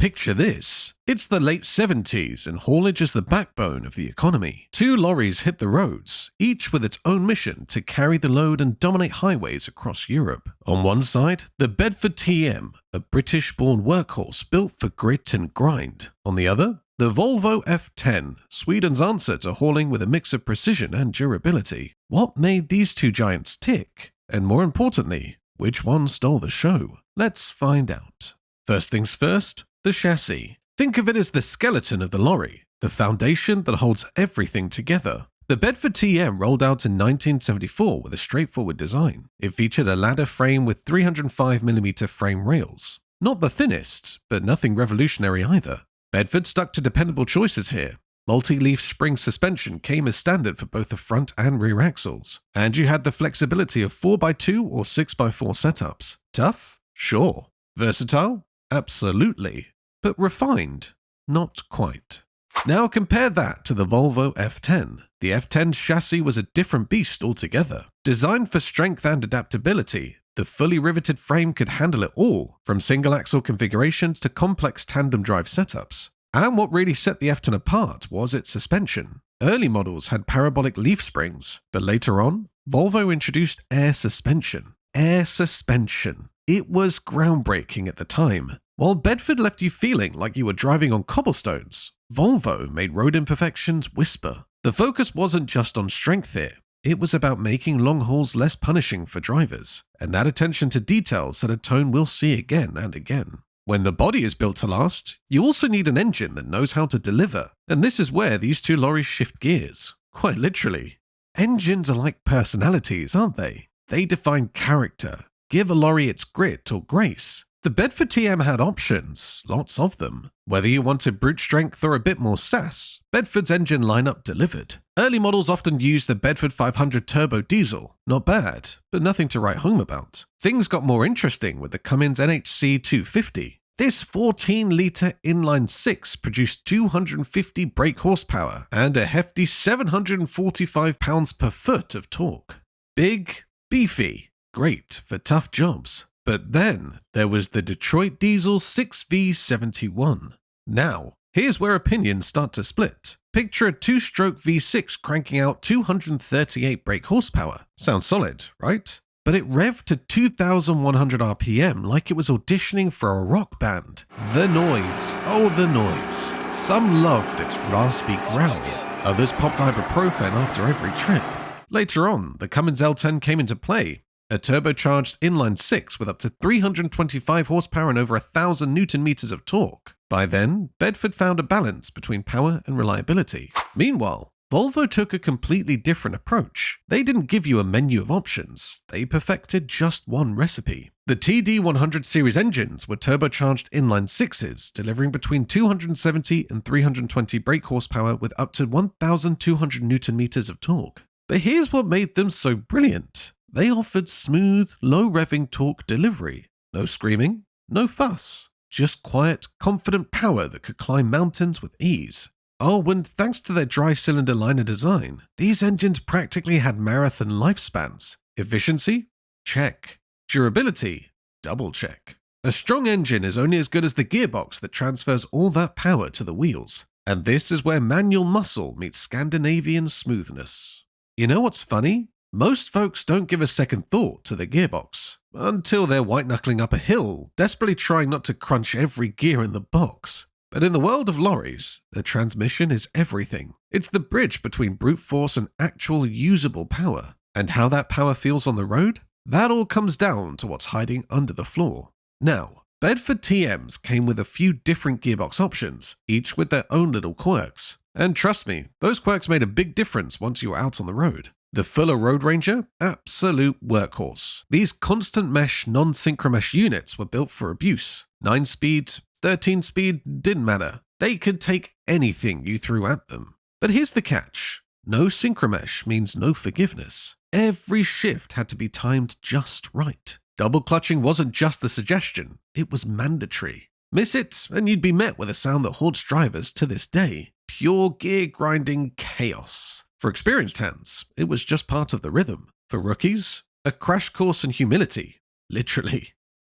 Picture this. It's the late 70s and haulage is the backbone of the economy. Two lorries hit the roads, each with its own mission to carry the load and dominate highways across Europe. On one side, the Bedford TM, a British-born workhorse built for grit and grind. On the other, the Volvo F10, Sweden's answer to hauling with a mix of precision and durability. What made these two giants tick? And more importantly, which one stole the show? Let's find out. First things first, the chassis. Think of it as the skeleton of the lorry, the foundation that holds everything together. The Bedford TM rolled out in 1974 with a straightforward design. It featured a ladder frame with 305mm frame rails. Not the thinnest, but nothing revolutionary either. Bedford stuck to dependable choices here. Multi-leaf spring suspension came as standard for both the front and rear axles, and you had the flexibility of 4x2 or 6x4 setups. Tough? Sure. Versatile? Absolutely. But refined? Not quite. Now compare that to the Volvo F10. The F10's chassis was a different beast altogether. Designed for strength and adaptability, the fully riveted frame could handle it all, from single-axle configurations to complex tandem drive setups. And what really set the F10 apart was its suspension. Early models had parabolic leaf springs, but later on, Volvo introduced air suspension. Air suspension. It was groundbreaking at the time. While Bedford left you feeling like you were driving on cobblestones, Volvo made road imperfections whisper. The focus wasn't just on strength here. It was about making long hauls less punishing for drivers, and that attention to detail set a tone we'll see again and again. When the body is built to last, you also need an engine that knows how to deliver, and this is where these two lorries shift gears. Quite literally. Engines are like personalities, aren't they? They define character, give a lorry its grit or grace. The Bedford TM had options, lots of them. Whether you wanted brute strength or a bit more sass, Bedford's engine lineup delivered. Early models often used the Bedford 500 turbo diesel. Not bad, but nothing to write home about. Things got more interesting with the Cummins NHC 250. This 14-litre inline-six produced 250 brake horsepower and a hefty 745 pounds-per-foot of torque. Big, beefy, great for tough jobs. But then there was the Detroit Diesel 6V71. Now, here's where opinions start to split. Picture a two-stroke V6 cranking out 238 brake horsepower. Sounds solid, right? But it revved to 2,100 RPM like it was auditioning for a rock band. The noise. Oh, the noise. Some loved its raspy growl. Others popped ibuprofen after every trip. Later on, the Cummins L10 came into play. A turbocharged inline-six with up to 325 horsepower and over 1,000 Newton-meters of torque. By then, Bedford found a balance between power and reliability. Meanwhile, Volvo took a completely different approach. They didn't give you a menu of options. They perfected just one recipe. The TD100 series engines were turbocharged inline-sixes, delivering between 270 and 320 brake horsepower with up to 1,200 Newton-meters of torque. But here's what made them so brilliant. They offered smooth, low-revving torque delivery. No screaming, no fuss. Just quiet, confident power that could climb mountains with ease. Oh, and thanks to their dry-cylinder liner design, these engines practically had marathon lifespans. Efficiency? Check. Durability? Double check. A strong engine is only as good as the gearbox that transfers all that power to the wheels. And this is where manual muscle meets Scandinavian smoothness. You know what's funny? Most folks don't give a second thought to the gearbox, until they're white-knuckling up a hill, desperately trying not to crunch every gear in the box. But in the world of lorries, the transmission is everything. It's the bridge between brute force and actual usable power. And how that power feels on the road? That all comes down to what's hiding under the floor. Now, Bedford TMs came with a few different gearbox options, each with their own little quirks. And trust me, those quirks made a big difference once you were out on the road. The Fuller Road Ranger? Absolute workhorse. These constant mesh, non-synchromesh units were built for abuse. 9-speed, 13-speed, didn't matter. They could take anything you threw at them. But here's the catch. No synchromesh means no forgiveness. Every shift had to be timed just right. Double clutching wasn't just a suggestion, it was mandatory. Miss it, and you'd be met with a sound that haunts drivers to this day. Pure gear grinding chaos. For experienced hands, it was just part of the rhythm. For rookies, a crash course in humility. Literally.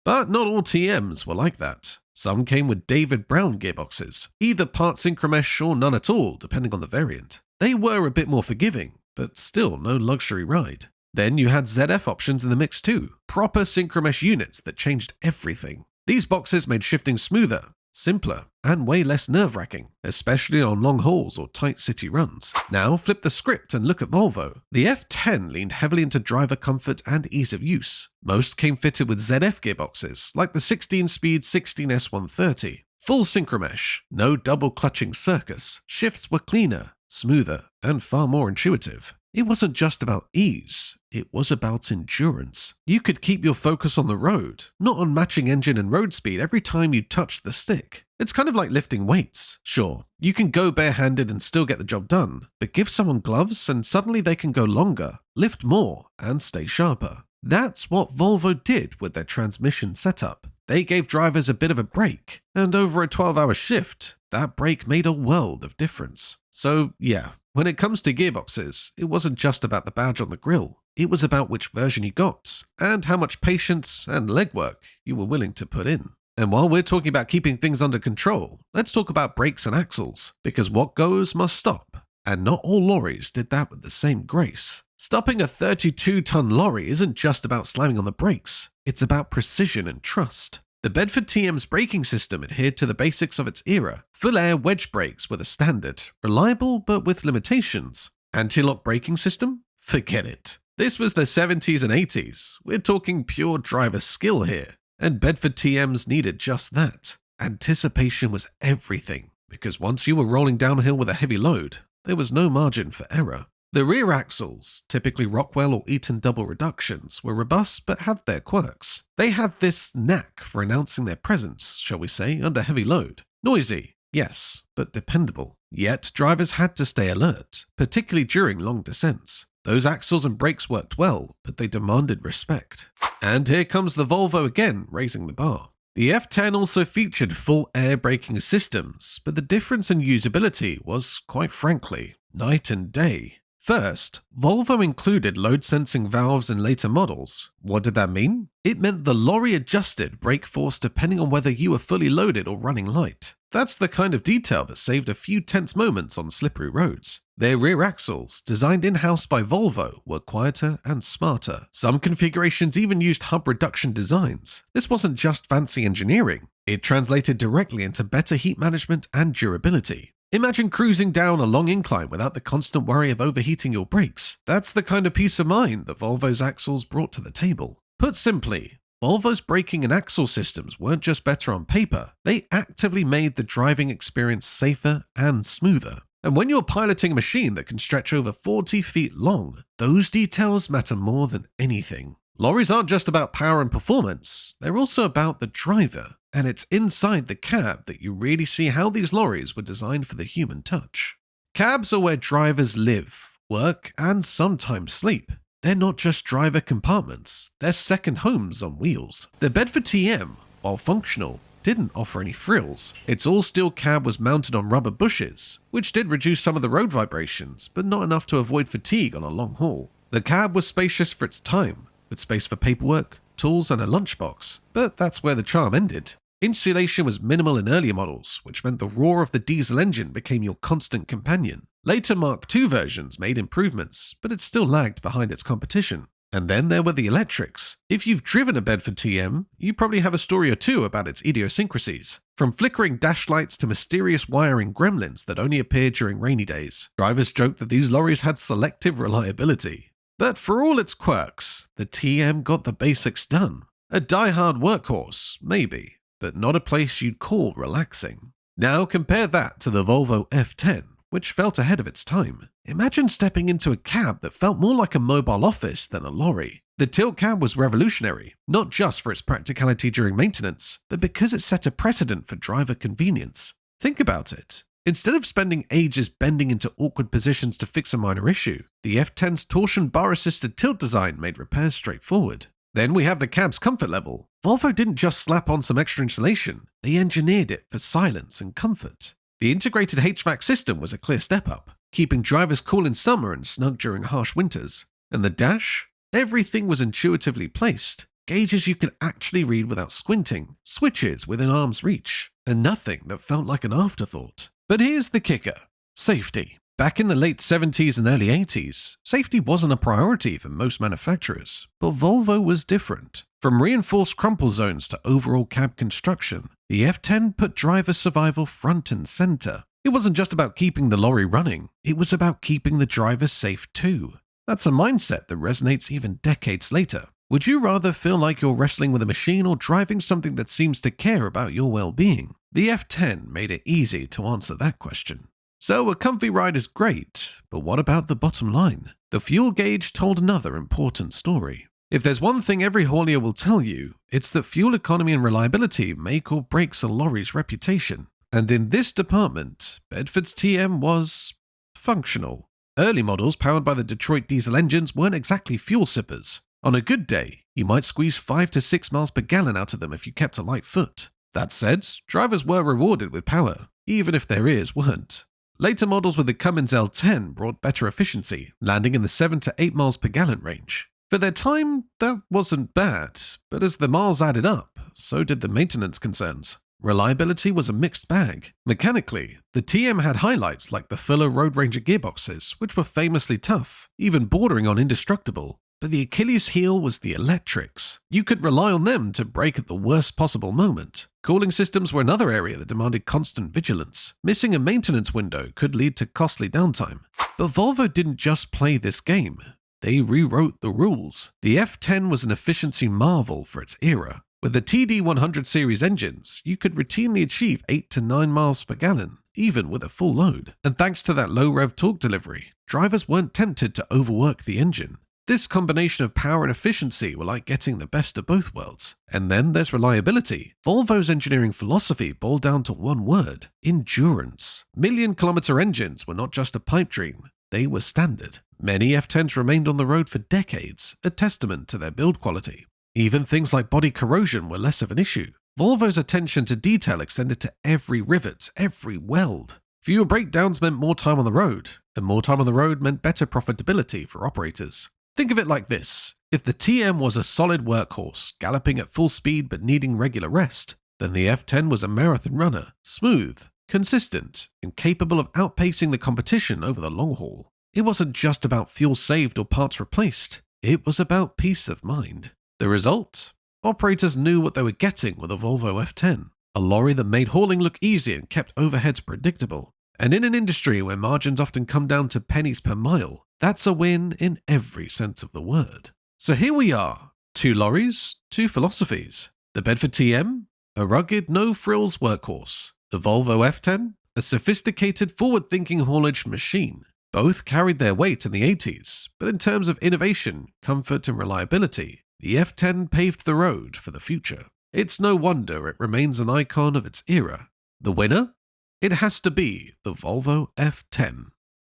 But not all TMs were like that. Some came with David Brown gearboxes, either part synchromesh or none at all, depending on the variant. They were a bit more forgiving, but still no luxury ride. Then you had ZF options in the mix too, proper synchromesh units that changed everything. These boxes made shifting smoother, simpler, and way less nerve-wracking, especially on long hauls or tight city runs. Now flip the script and look at Volvo. The F10 leaned heavily into driver comfort and ease of use. Most came fitted with ZF gearboxes, like the 16-speed 16S130. Full synchromesh, no double clutching circus. Shifts were cleaner, smoother, and far more intuitive. It wasn't just about ease, it was about endurance. You could keep your focus on the road, not on matching engine and road speed every time you touched the stick. It's kind of like lifting weights. Sure, you can go barehanded and still get the job done, but give someone gloves and suddenly they can go longer, lift more, and stay sharper. That's what Volvo did with their transmission setup. They gave drivers a bit of a break, and over a 12-hour shift, that break made a world of difference. So yeah, when it comes to gearboxes, it wasn't just about the badge on the grille. It was about which version you got, and how much patience and legwork you were willing to put in. And while we're talking about keeping things under control, let's talk about brakes and axles, because what goes must stop. And not all lorries did that with the same grace. Stopping a 32-ton lorry isn't just about slamming on the brakes, it's about precision and trust. The Bedford TM's braking system adhered to the basics of its era. Full-air wedge brakes were the standard, reliable but with limitations. Anti-lock braking system? Forget it. This was the 70s and 80s. We're talking pure driver skill here. And Bedford TMs needed just that. Anticipation was everything, because once you were rolling downhill with a heavy load, there was no margin for error. The rear axles, typically Rockwell or Eaton double reductions, were robust but had their quirks. They had this knack for announcing their presence, shall we say, under heavy load. Noisy, yes, but dependable. Yet drivers had to stay alert, particularly during long descents. Those axles and brakes worked well, but they demanded respect. And here comes the Volvo again, raising the bar. The F10 also featured full air braking systems, but the difference in usability was, quite frankly, night and day. First, Volvo included load-sensing valves in later models. What did that mean? It meant the lorry adjusted brake force depending on whether you were fully loaded or running light. That's the kind of detail that saved a few tense moments on slippery roads. Their rear axles, designed in-house by Volvo, were quieter and smarter. Some configurations even used hub reduction designs. This wasn't just fancy engineering. It translated directly into better heat management and durability. Imagine cruising down a long incline without the constant worry of overheating your brakes. That's the kind of peace of mind that Volvo's axles brought to the table. Put simply, Volvo's braking and axle systems weren't just better on paper, they actively made the driving experience safer and smoother. And when you're piloting a machine that can stretch over 40 feet long, those details matter more than anything. Lorries aren't just about power and performance, they're also about the driver. And it's inside the cab that you really see how these lorries were designed for the human touch. Cabs are where drivers live, work, and sometimes sleep. They're not just driver compartments, they're second homes on wheels. The Bedford TM, while functional, didn't offer any frills. Its all-steel cab was mounted on rubber bushes, which did reduce some of the road vibrations, but not enough to avoid fatigue on a long haul. The cab was spacious for its time, with space for paperwork, tools, and a lunchbox, but that's where the charm ended. Insulation was minimal in earlier models, which meant the roar of the diesel engine became your constant companion. Later Mark II versions made improvements, but it still lagged behind its competition. And then there were the electrics. If you've driven a Bedford TM, you probably have a story or two about its idiosyncrasies. From flickering dash lights to mysterious wiring gremlins that only appeared during rainy days, drivers joked that these lorries had selective reliability. But for all its quirks, the TM got the basics done. A die-hard workhorse, maybe, but not a place you'd call relaxing. Now compare that to the Volvo F10, which felt ahead of its time. Imagine stepping into a cab that felt more like a mobile office than a lorry. The tilt cab was revolutionary, not just for its practicality during maintenance, but because it set a precedent for driver convenience. Think about it. Instead of spending ages bending into awkward positions to fix a minor issue, the F10's torsion bar-assisted tilt design made repairs straightforward. Then we have the cab's comfort level. Volvo didn't just slap on some extra insulation, they engineered it for silence and comfort. The integrated HVAC system was a clear step up, keeping drivers cool in summer and snug during harsh winters. And the dash? Everything was intuitively placed. gauges you could actually read without squinting, switches within arm's reach, and nothing that felt like an afterthought. But here's the kicker: safety. Back in the late 70s and early 80s, safety wasn't a priority for most manufacturers, but Volvo was different. From reinforced crumple zones to overall cab construction, the F10 put driver survival front and center. It wasn't just about keeping the lorry running, it was about keeping the driver safe too. That's a mindset that resonates even decades later. Would you rather feel like you're wrestling with a machine or driving something that seems to care about your well-being? The F10 made it easy to answer that question. So a comfy ride is great, but what about the bottom line? The fuel gauge told another important story. If there's one thing every haulier will tell you, it's that fuel economy and reliability make or breaks a lorry's reputation. And in this department, Bedford's TM was functional. Early models powered by the Detroit diesel engines weren't exactly fuel sippers. On a good day, you might squeeze 5 to 6 miles per gallon out of them if you kept a light foot. That said, drivers were rewarded with power, even if their ears weren't. Later models with the Cummins L10 brought better efficiency, landing in the 7 to 8 miles per gallon range. For their time, that wasn't bad, but as the miles added up, so did the maintenance concerns. Reliability was a mixed bag. Mechanically, the TM had highlights like the Fuller Road Ranger gearboxes, which were famously tough, even bordering on indestructible. But the Achilles heel was the electrics. You could rely on them to brake at the worst possible moment. Cooling systems were another area that demanded constant vigilance. Missing a maintenance window could lead to costly downtime. But Volvo didn't just play this game. They rewrote the rules. The F10 was an efficiency marvel for its era. With the TD100 series engines, you could routinely achieve 8 to 9 miles per gallon, even with a full load. And thanks to that low rev torque delivery, drivers weren't tempted to overwork the engine. This combination of power and efficiency were like getting the best of both worlds. And then there's reliability. Volvo's engineering philosophy boiled down to one word: endurance. Million-kilometer engines were not just a pipe dream, they were standard. Many F10s remained on the road for decades, a testament to their build quality. Even things like body corrosion were less of an issue. Volvo's attention to detail extended to every rivet, every weld. Fewer breakdowns meant more time on the road, and more time on the road meant better profitability for operators. Think of it like this: if the TM was a solid workhorse, galloping at full speed but needing regular rest, then the F10 was a marathon runner, smooth, consistent, and capable of outpacing the competition over the long haul. It wasn't just about fuel saved or parts replaced, it was about peace of mind. The result? Operators knew what they were getting with a Volvo F10, a lorry that made hauling look easy and kept overheads predictable. And in an industry where margins often come down to pennies per mile, that's a win in every sense of the word. So here we are, 2 lorries, 2 philosophies. The Bedford TM, a rugged, no-frills workhorse. The Volvo F10, a sophisticated, forward-thinking haulage machine. Both carried their weight in the 80s, but in terms of innovation, comfort, and reliability, the F10 paved the road for the future. It's no wonder it remains an icon of its era. The winner? It has to be the Volvo F10.